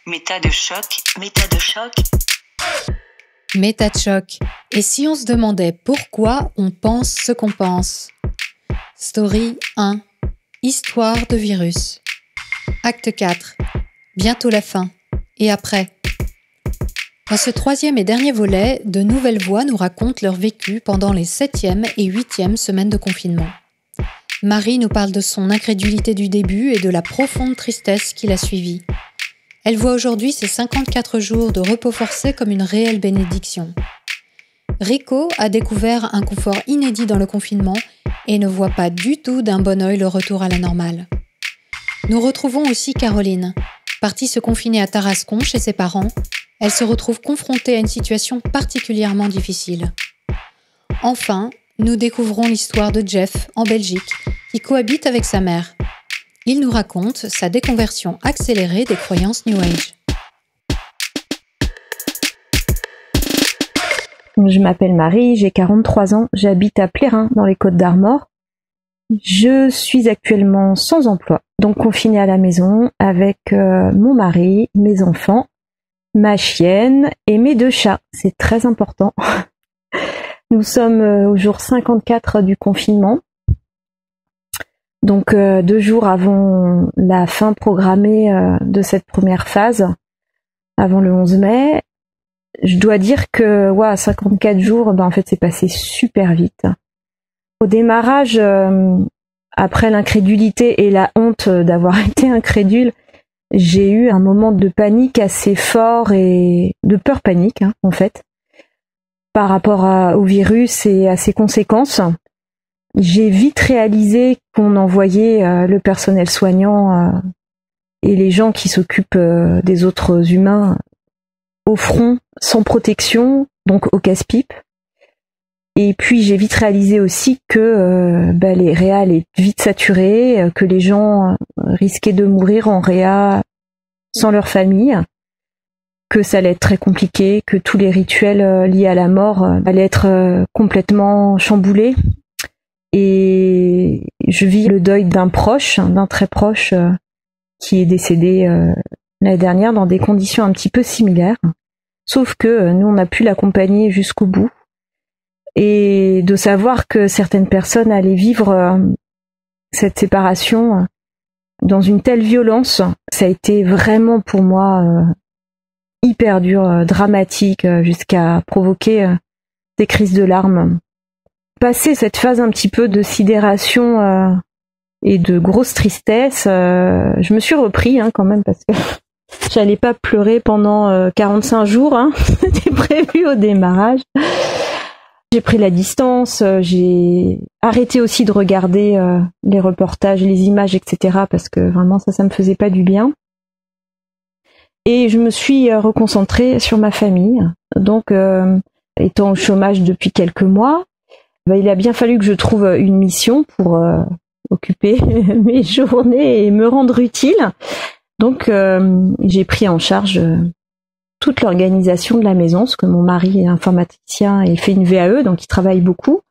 Méta de choc, méta de choc. Méta de choc. Et si on se demandait pourquoi on pense ce qu'on pense? Story 1. Histoire de virus. Acte 4. Bientôt la fin. Et après? Dans ce troisième et dernier volet, de nouvelles voix nous racontent leur vécu pendant les 7e et 8e semaines de confinement. Marie nous parle de son incrédulité du début et de la profonde tristesse qui l'a suivie. Elle voit aujourd'hui ses 54 jours de repos forcé comme une réelle bénédiction. Rico a découvert un confort inédit dans le confinement et ne voit pas du tout d'un bon œil le retour à la normale. Nous retrouvons aussi Caroline. Partie se confiner à Tarascon chez ses parents, elle se retrouve confrontée à une situation particulièrement difficile. Enfin, nous découvrons l'histoire de Jeff en Belgique, qui cohabite avec sa mère. Il nous raconte sa déconversion accélérée des croyances New Age. Je m'appelle Marie, j'ai 43 ans, j'habite à Plérin dans les Côtes-d'Armor. Je suis actuellement sans emploi, donc confinée à la maison avec mon mari, mes enfants, ma chienne et mes 2 chats. C'est très important. Nous sommes au jour 54 du confinement. Donc 2 jours avant la fin programmée de cette première phase, avant le 11 mai, je dois dire que 54 jours, en fait c'est passé super vite. Au démarrage, après l'incrédulité et la honte d'avoir été incrédule, j'ai eu un moment de panique assez fort et de peur panique en fait, par rapport au virus et à ses conséquences. J'ai vite réalisé qu'on envoyait le personnel soignant et les gens qui s'occupent des autres humains au front, sans protection, donc au casse-pipe. Et puis j'ai vite réalisé aussi que les réas allaient vite saturés, que les gens risquaient de mourir en réa sans leur famille, que ça allait être très compliqué, que tous les rituels liés à la mort allaient être complètement chamboulés. Et je vis le deuil d'un proche, d'un très proche, qui est décédé l'année dernière dans des conditions un petit peu similaires. Sauf que nous, on a pu l'accompagner jusqu'au bout. Et de savoir que certaines personnes allaient vivre cette séparation dans une telle violence, ça a été vraiment pour moi hyper dur, dramatique, jusqu'à provoquer des crises de larmes. Passé cette phase un petit peu de sidération et de grosse tristesse, je me suis repris quand même parce que j'allais pas pleurer pendant 45 jours, c'était prévu au démarrage. J'ai pris la distance, j'ai arrêté aussi de regarder les reportages, les images, etc. parce que vraiment ça me faisait pas du bien. Et je me suis reconcentrée sur ma famille. Donc, étant au chômage depuis quelques mois, il a bien fallu que je trouve une mission pour occuper mes journées et me rendre utile. Donc j'ai pris en charge toute l'organisation de la maison, parce que mon mari est informaticien et fait une VAE, donc il travaille beaucoup.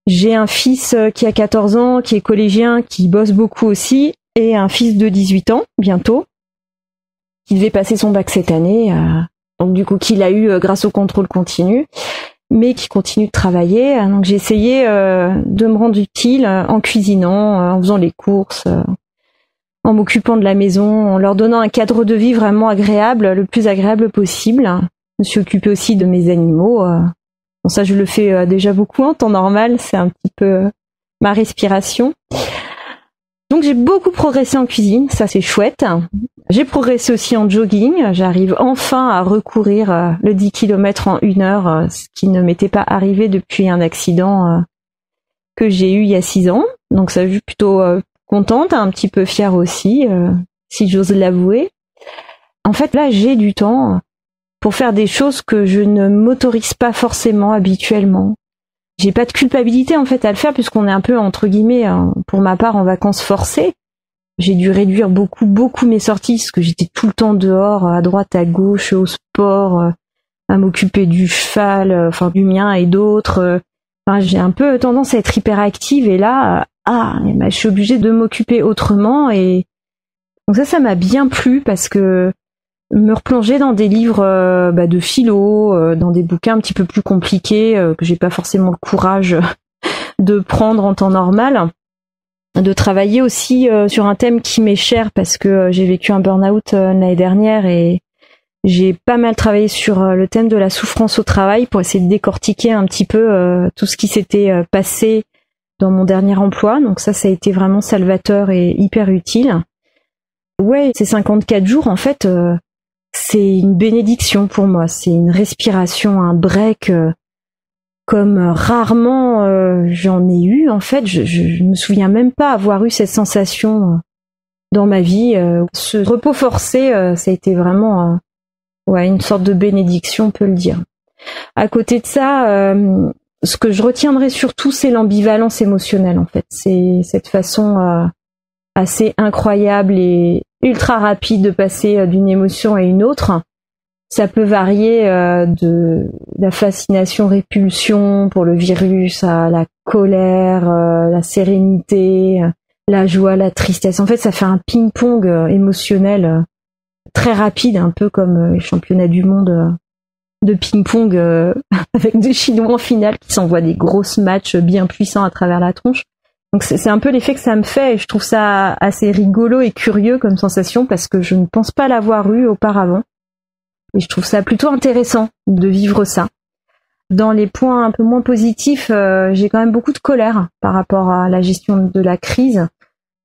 J'ai un fils qui a 14 ans, qui est collégien, qui bosse beaucoup aussi, et un fils de 18 ans, bientôt, qui devait passer son bac cette année, donc du coup qu'il a eu grâce au contrôle continu, mais qui continue de travailler. Donc j'ai essayé de me rendre utile en cuisinant, en faisant les courses, en m'occupant de la maison, en leur donnant un cadre de vie vraiment agréable, le plus agréable possible. Je me suis occupée aussi de mes animaux. Bon, ça je le fais déjà beaucoup en temps normal, c'est un petit peu ma respiration. Donc j'ai beaucoup progressé en cuisine, ça c'est chouette. J'ai progressé aussi en jogging, j'arrive enfin à recourir le 10 km en 1 heure, ce qui ne m'était pas arrivé depuis un accident que j'ai eu il y a 6 ans. Donc ça, je suis plutôt contente, un petit peu fière aussi, si j'ose l'avouer. En fait là, j'ai du temps pour faire des choses que je ne m'autorise pas forcément habituellement. J'ai pas de culpabilité en fait à le faire puisqu'on est un peu entre guillemets, pour ma part, en vacances forcées. J'ai dû réduire beaucoup mes sorties parce que j'étais tout le temps dehors, à droite, à gauche, au sport, à m'occuper du cheval, du mien et d'autres. J'ai un peu tendance à être hyperactive et là, je suis obligée de m'occuper autrement et donc ça m'a bien plu parce que me replonger dans des livres de philo, dans des bouquins un petit peu plus compliqués que j'ai pas forcément le courage de prendre en temps normal, de travailler aussi sur un thème qui m'est cher parce que j'ai vécu un burn-out l'année dernière et j'ai pas mal travaillé sur le thème de la souffrance au travail pour essayer de décortiquer un petit peu tout ce qui s'était passé dans mon dernier emploi. Donc ça a été vraiment salvateur et hyper utile. Ouais, ces 54 jours, en fait, c'est une bénédiction pour moi. C'est une respiration, un break comme rarement j'en ai eu. En fait, je me souviens même pas avoir eu cette sensation dans ma vie. Ce repos forcé, ça a été vraiment une sorte de bénédiction, on peut le dire. À côté de ça, ce que je retiendrai surtout, c'est l'ambivalence émotionnelle, en fait. C'est cette façon assez incroyable et ultra rapide de passer d'une émotion à une autre. Ça peut varier de la fascination-répulsion pour le virus à la colère, la sérénité, la joie, la tristesse. En fait, ça fait un ping-pong émotionnel très rapide, un peu comme les championnats du monde de ping-pong avec des Chinois en finale qui s'envoient des grosses matchs bien puissants à travers la tronche. Donc c'est un peu l'effet que ça me fait et je trouve ça assez rigolo et curieux comme sensation parce que je ne pense pas l'avoir eu auparavant. Et je trouve ça plutôt intéressant de vivre ça. Dans les points un peu moins positifs, j'ai quand même beaucoup de colère par rapport à la gestion de la crise.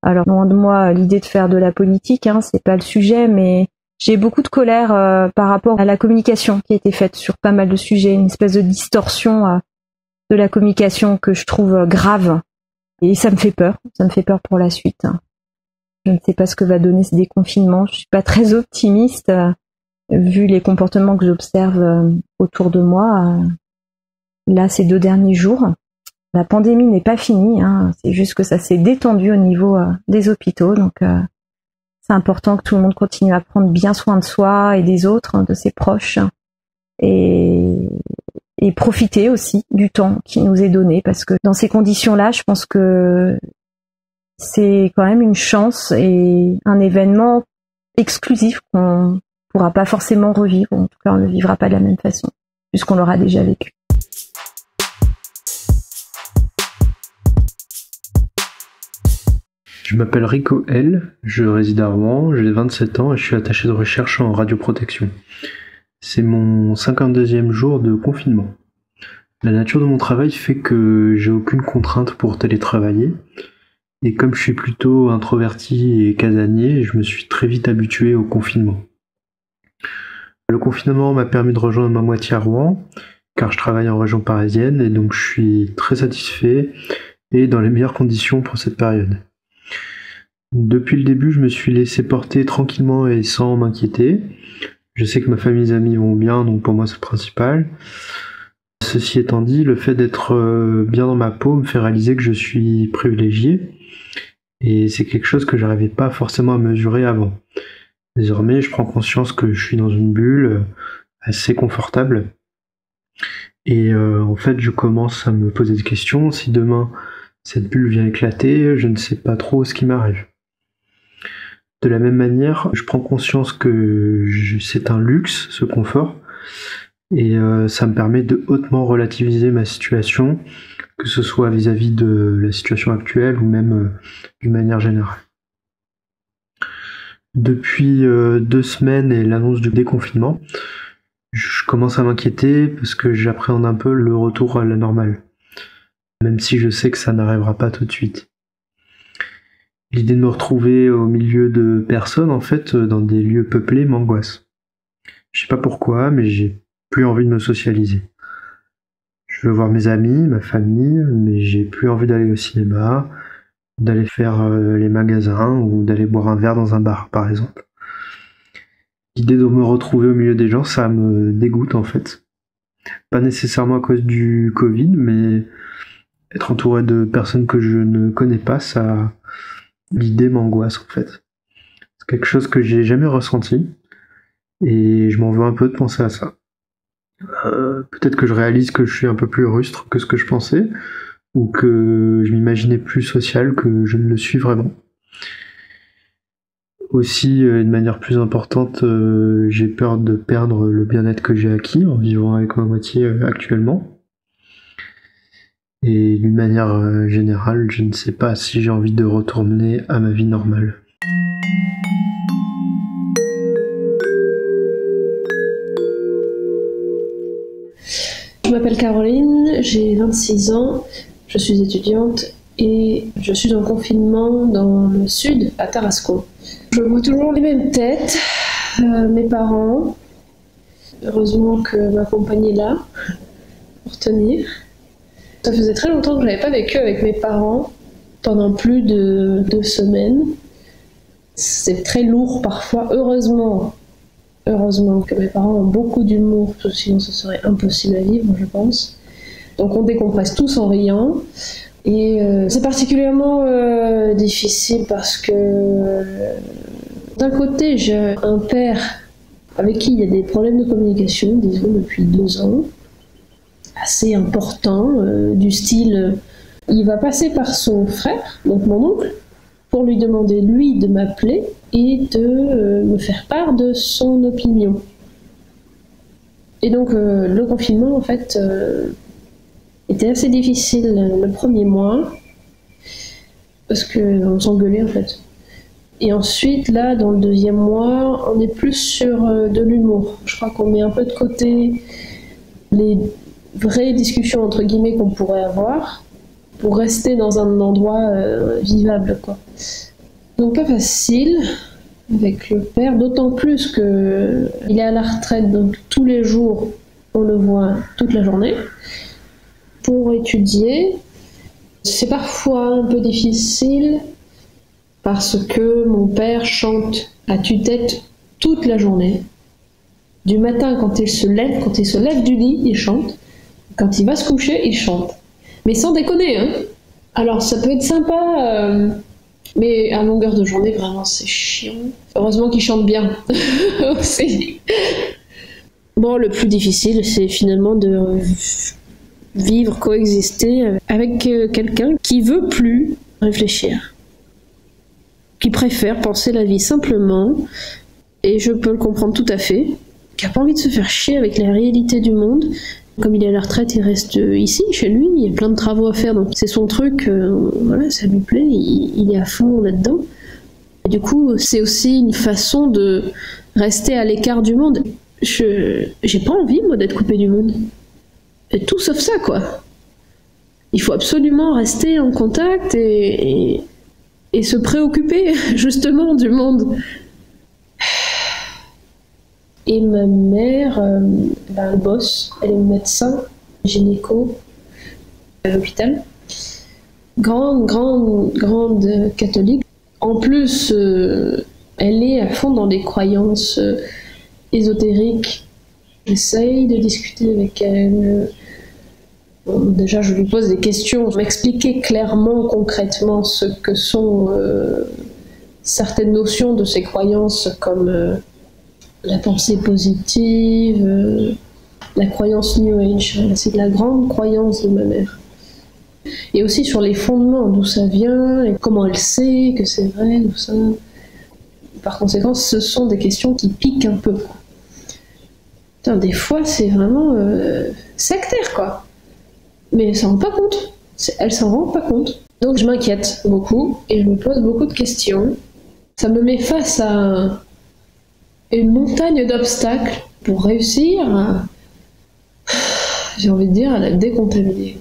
Alors loin de moi l'idée de faire de la politique, c'est pas le sujet, mais j'ai beaucoup de colère par rapport à la communication qui a été faite sur pas mal de sujets, une espèce de distorsion de la communication que je trouve grave. Et ça me fait peur pour la suite. Je ne sais pas ce que va donner ce déconfinement, je suis pas très optimiste vu les comportements que j'observe autour de moi. Là, ces 2 derniers jours, la pandémie n'est pas finie, c'est juste que ça s'est détendu au niveau des hôpitaux, donc c'est important que tout le monde continue à prendre bien soin de soi et des autres, de ses proches, et profiter aussi du temps qui nous est donné, parce que dans ces conditions-là, je pense que c'est quand même une chance et un événement exclusif qu'on pourra pas forcément revivre, ou en tout cas on ne le vivra pas de la même façon, puisqu'on l'aura déjà vécu. Je m'appelle Rico L, je réside à Rouen, j'ai 27 ans et je suis attaché de recherche en radioprotection. C'est mon 52e jour de confinement. La nature de mon travail fait que j'ai aucune contrainte pour télétravailler. Et comme je suis plutôt introverti et casanier, je me suis très vite habitué au confinement. Le confinement m'a permis de rejoindre ma moitié à Rouen, car je travaille en région parisienne et donc je suis très satisfait et dans les meilleures conditions pour cette période. Depuis le début, je me suis laissé porter tranquillement et sans m'inquiéter. Je sais que ma famille et mes amis vont bien, donc pour moi c'est le principal. Ceci étant dit, le fait d'être bien dans ma peau me fait réaliser que je suis privilégié. Et c'est quelque chose que j'arrivais pas forcément à mesurer avant. Désormais, je prends conscience que je suis dans une bulle assez confortable. Et en fait, je commence à me poser des questions. Si demain, cette bulle vient éclater, je ne sais pas trop ce qui m'arrive. De la même manière, je prends conscience que c'est un luxe, ce confort. Et ça me permet de hautement relativiser ma situation, que ce soit vis-à-vis de la situation actuelle ou même d'une manière générale. Depuis 2 semaines et l'annonce du déconfinement, je commence à m'inquiéter parce que j'appréhende un peu le retour à la normale, même si je sais que ça n'arrivera pas tout de suite. L'idée de me retrouver au milieu de personnes, en fait, dans des lieux peuplés, m'angoisse. Je sais pas pourquoi, mais j'ai plus envie de me socialiser. Je veux voir mes amis, ma famille, mais j'ai plus envie d'aller au cinéma, d'aller faire les magasins ou d'aller boire un verre dans un bar, par exemple. L'idée de me retrouver au milieu des gens, ça me dégoûte en fait. Pas nécessairement à cause du Covid, mais être entouré de personnes que je ne connais pas, ça, l'idée m'angoisse en fait. C'est quelque chose que j'ai jamais ressenti et je m'en veux un peu de penser à ça. Peut-être que je réalise que je suis un peu plus rustre que ce que je pensais, ou que je m'imaginais plus social que je ne le suis vraiment. Aussi, de manière plus importante, j'ai peur de perdre le bien-être que j'ai acquis en vivant avec ma moitié actuellement. Et d'une manière générale, je ne sais pas si j'ai envie de retourner à ma vie normale. Je m'appelle Caroline, j'ai 26 ans, je suis étudiante et je suis en confinement dans le sud, à Tarascon. Je vois toujours les mêmes têtes, mes parents. Heureusement que ma compagne est là pour tenir. Ça faisait très longtemps que je n'avais pas vécu avec mes parents, pendant plus de 2 semaines. C'est très lourd parfois, heureusement que mes parents ont beaucoup d'humour, parce que sinon ce serait impossible à vivre, je pense. Donc on décompresse tous en riant. Et c'est particulièrement difficile parce que d'un côté j'ai un père avec qui il y a des problèmes de communication, disons depuis 2 ans, assez importants, du style il va passer par son frère, donc mon oncle, pour lui demander lui de m'appeler et de me faire part de son opinion. Et donc le confinement en fait était assez difficile le premier mois parce qu'on s'engueulait en fait. Et ensuite là dans le 2e mois on est plus sur de l'humour. Je crois qu'on met un peu de côté les vraies discussions entre guillemets qu'on pourrait avoir pour rester dans un endroit vivable quoi. Donc pas facile avec le père, d'autant plus que il est à la retraite, donc tous les jours on le voit toute la journée pour étudier. C'est parfois un peu difficile parce que mon père chante à tue-tête toute la journée. Du matin quand il se lève du lit, il chante. Quand il va se coucher, il chante. Mais sans déconner, hein. Alors ça peut être sympa, mais à longueur de journée, vraiment, c'est chiant. Heureusement qu'il chante bien aussi. Bon, le plus difficile, c'est finalement de vivre, coexister avec quelqu'un qui veut plus réfléchir, qui préfère penser la vie simplement, et je peux le comprendre tout à fait, qui a pas envie de se faire chier avec la réalité du monde. Comme il est à la retraite, il reste ici, chez lui, il y a plein de travaux à faire, donc c'est son truc, voilà, ça lui plaît, il est à fond là-dedans. Et du coup, c'est aussi une façon de rester à l'écart du monde. J'ai pas envie, moi, d'être coupée du monde. Et tout sauf ça, quoi. Il faut absolument rester en contact et se préoccuper, justement, du monde. Et ma mère, elle bosse, elle est médecin, gynéco, à l'hôpital. Grande catholique. En plus, elle est à fond dans des croyances ésotériques. J'essaye de discuter avec elle. Bon, déjà, je lui pose des questions, m'expliquer clairement, concrètement, ce que sont certaines notions de ces croyances, comme la pensée positive, la croyance New Age. C'est la grande croyance de ma mère. Et aussi sur les fondements, d'où ça vient, et comment elle sait que c'est vrai, tout ça. Par conséquent, ce sont des questions qui piquent un peu. Putain, des fois, c'est vraiment sectaire, quoi. Mais elle s'en rend pas compte. Elle s'en rend pas compte. Donc je m'inquiète beaucoup, et je me pose beaucoup de questions. Ça me met face à une montagne d'obstacles pour réussir à, j'ai envie de dire, à la décontaminer.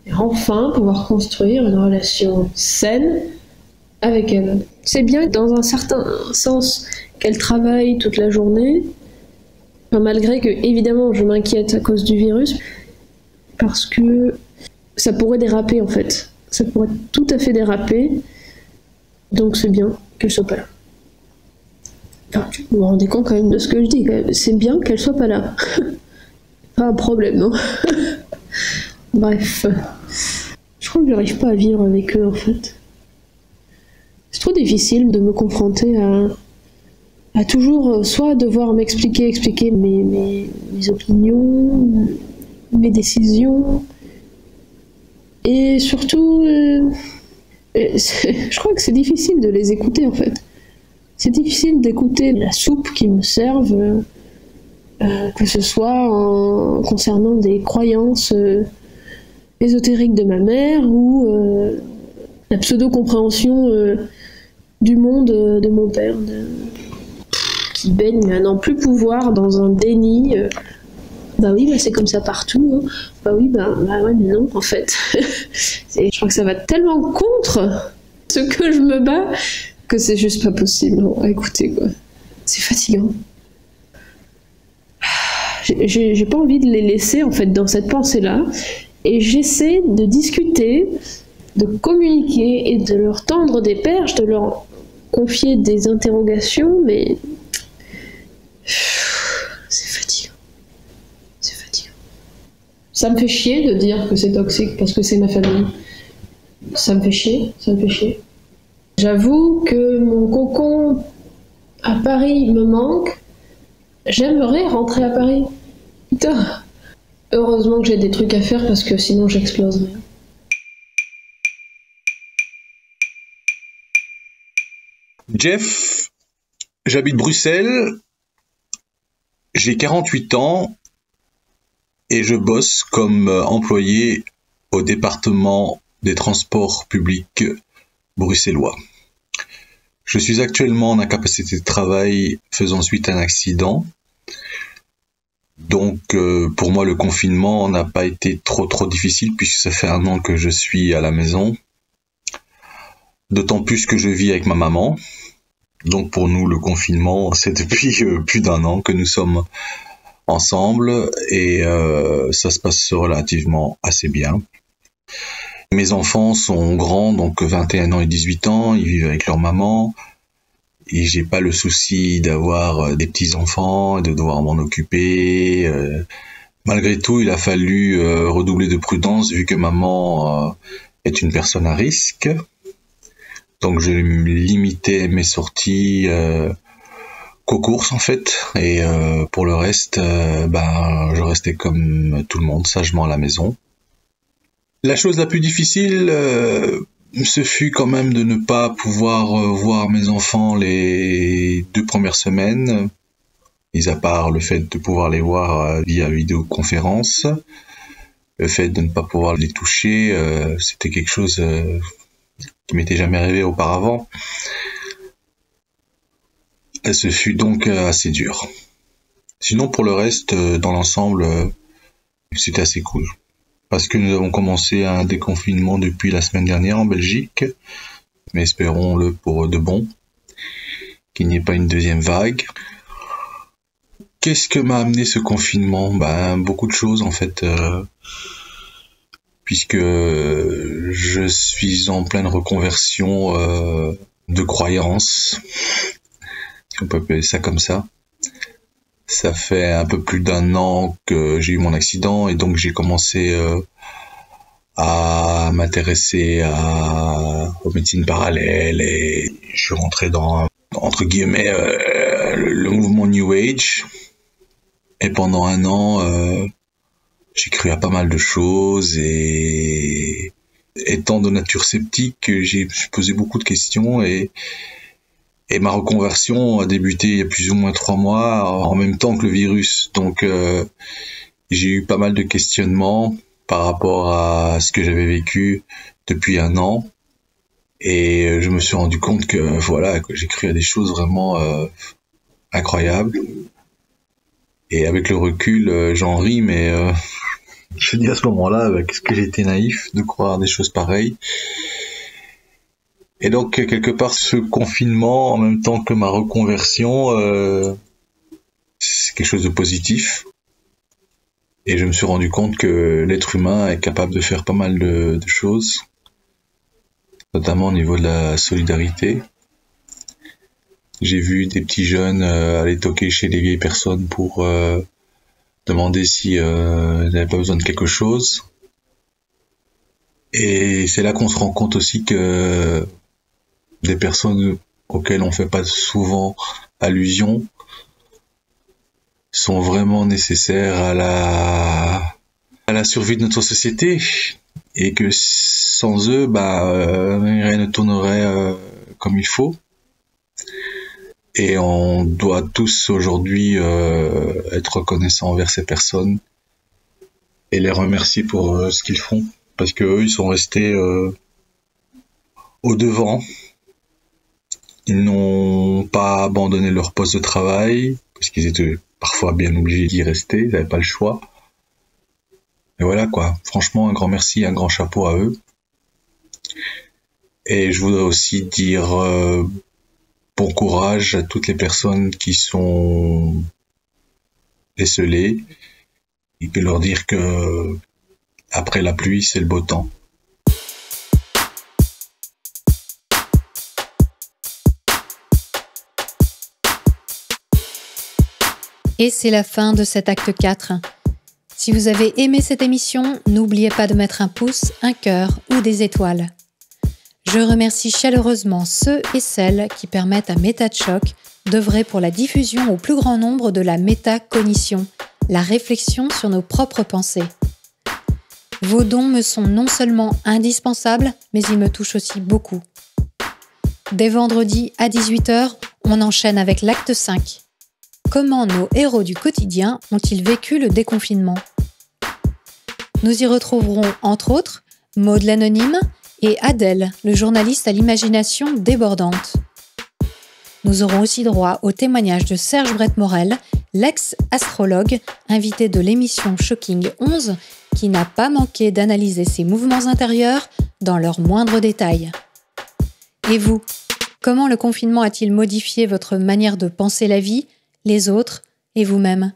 Et enfin pouvoir construire une relation saine avec elle. C'est bien dans un certain sens qu'elle travaille toute la journée, enfin, malgré que évidemment je m'inquiète à cause du virus, parce que ça pourrait déraper en fait. Ça pourrait tout à fait déraper, donc c'est bien qu'elle soit pas là. Enfin, vous vous rendez compte quand même de ce que je dis, c'est bien qu'elle soit pas là. Pas un problème, non? Bref. Je crois que j'arrive pas à vivre avec eux en fait. C'est trop difficile de me confronter à toujours soit devoir expliquer mes opinions, mes décisions, et surtout Je crois que c'est difficile de les écouter en fait. C'est difficile d'écouter la soupe qu'ils me servent, que ce soit concernant des croyances ésotériques de ma mère ou la pseudo-compréhension du monde de mon père, qui baigne à n'en plus pouvoir dans un déni. Bah oui, bah c'est comme ça partout. Hein. Bah oui, bah ouais, mais non, en fait. Je crois que ça va tellement contre ce que je me bats que c'est juste pas possible. Non, écoutez, quoi. C'est fatigant. J'ai pas envie de les laisser, en fait, dans cette pensée-là. Et j'essaie de discuter, de communiquer et de leur tendre des perches, de leur confier des interrogations, mais c'est fatigant. C'est fatigant. Ça me fait chier de dire que c'est toxique parce que c'est ma famille. Ça me fait chier, ça me fait chier. J'avoue que mon cocon à Paris me manque. J'aimerais rentrer à Paris. Putain. Heureusement que j'ai des trucs à faire parce que sinon j'exploserais. Jeff, j'habite Bruxelles, j'ai 48 ans et je bosse comme employé au département des transports publics bruxellois. Je suis actuellement en incapacité de travail faisant suite à un accident. Donc pour moi le confinement n'a pas été trop difficile puisque ça fait 1 an que je suis à la maison. D'autant plus que je vis avec ma maman. Donc pour nous le confinement c'est depuis plus d'1 an que nous sommes ensemble et ça se passe relativement assez bien. Mes enfants sont grands, donc 21 ans et 18 ans, ils vivent avec leur maman. Et j'ai pas le souci d'avoir des petits-enfants et de devoir m'en occuper. Malgré tout, il a fallu redoubler de prudence vu que maman est une personne à risque. Donc je limitais mes sorties qu'aux courses en fait. Et pour le reste, je restais comme tout le monde, sagement à la maison. La chose la plus difficile, ce fut quand même de ne pas pouvoir voir mes enfants les 2 premières semaines, mis à part le fait de pouvoir les voir via vidéoconférence. Le fait de ne pas pouvoir les toucher, c'était quelque chose qui m'était jamais arrivé auparavant. Et ce fut donc assez dur. Sinon, pour le reste, dans l'ensemble, c'était assez cool. Parce que nous avons commencé un déconfinement depuis la semaine dernière en Belgique, mais espérons-le pour de bon, qu'il n'y ait pas une deuxième vague. Qu'est-ce que m'a amené ce confinement ? Beaucoup de choses en fait, puisque je suis en pleine reconversion de croyances, si on peut appeler ça comme ça. Ça fait un peu plus d'1 an que j'ai eu mon accident et donc j'ai commencé à m'intéresser aux médecines parallèles et je suis rentré dans, entre guillemets, le mouvement New Age. Et pendant 1 an, j'ai cru à pas mal de choses et étant de nature sceptique, j'ai posé beaucoup de questions et ma reconversion a débuté il y a plus ou moins 3 mois, en même temps que le virus. Donc j'ai eu pas mal de questionnements par rapport à ce que j'avais vécu depuis 1 an. Et je me suis rendu compte que j'ai cru à des choses vraiment incroyables. Et avec le recul, j'en ris, mais je dis à ce moment-là qu'est-ce que j'ai été naïf de croire des choses pareilles. Et donc, quelque part, ce confinement, en même temps que ma reconversion, c'est quelque chose de positif. Et je me suis rendu compte que l'être humain est capable de faire pas mal de choses, notamment au niveau de la solidarité. J'ai vu des petits jeunes aller toquer chez des vieilles personnes pour demander si ils n'avaient pas besoin de quelque chose. Et c'est là qu'on se rend compte aussi que des personnes auxquelles on fait pas souvent allusion sont vraiment nécessaires à la survie de notre société et que sans eux, rien ne tournerait comme il faut. Et on doit tous aujourd'hui être reconnaissants envers ces personnes et les remercier pour ce qu'ils font, parce que eux, ils sont restés au devant. Ils n'ont pas abandonné leur poste de travail, parce qu'ils étaient parfois bien obligés d'y rester, ils n'avaient pas le choix. Et voilà quoi, franchement un grand merci, un grand chapeau à eux. Et je voudrais aussi dire bon courage à toutes les personnes qui sont décelées, et puis leur dire que après la pluie, c'est le beau temps. Et c'est la fin de cet acte 4. Si vous avez aimé cette émission, n'oubliez pas de mettre un pouce, un cœur ou des étoiles. Je remercie chaleureusement ceux et celles qui permettent à Méta de Choc d'œuvrer pour la diffusion au plus grand nombre de la métacognition, la réflexion sur nos propres pensées. Vos dons me sont non seulement indispensables, mais ils me touchent aussi beaucoup. Dès vendredi à 18h, on enchaîne avec l'acte 5. Comment nos héros du quotidien ont-ils vécu le déconfinement ? Nous y retrouverons, entre autres, Maud l'anonyme et Adèle, le journaliste à l'imagination débordante. Nous aurons aussi droit au témoignage de Serge Brett-Morel, l'ex-astrologue, invité de l'émission Shocking 11, qui n'a pas manqué d'analyser ses mouvements intérieurs dans leurs moindres détails. Et vous, comment le confinement a-t-il modifié votre manière de penser la vie, les autres et vous-même ?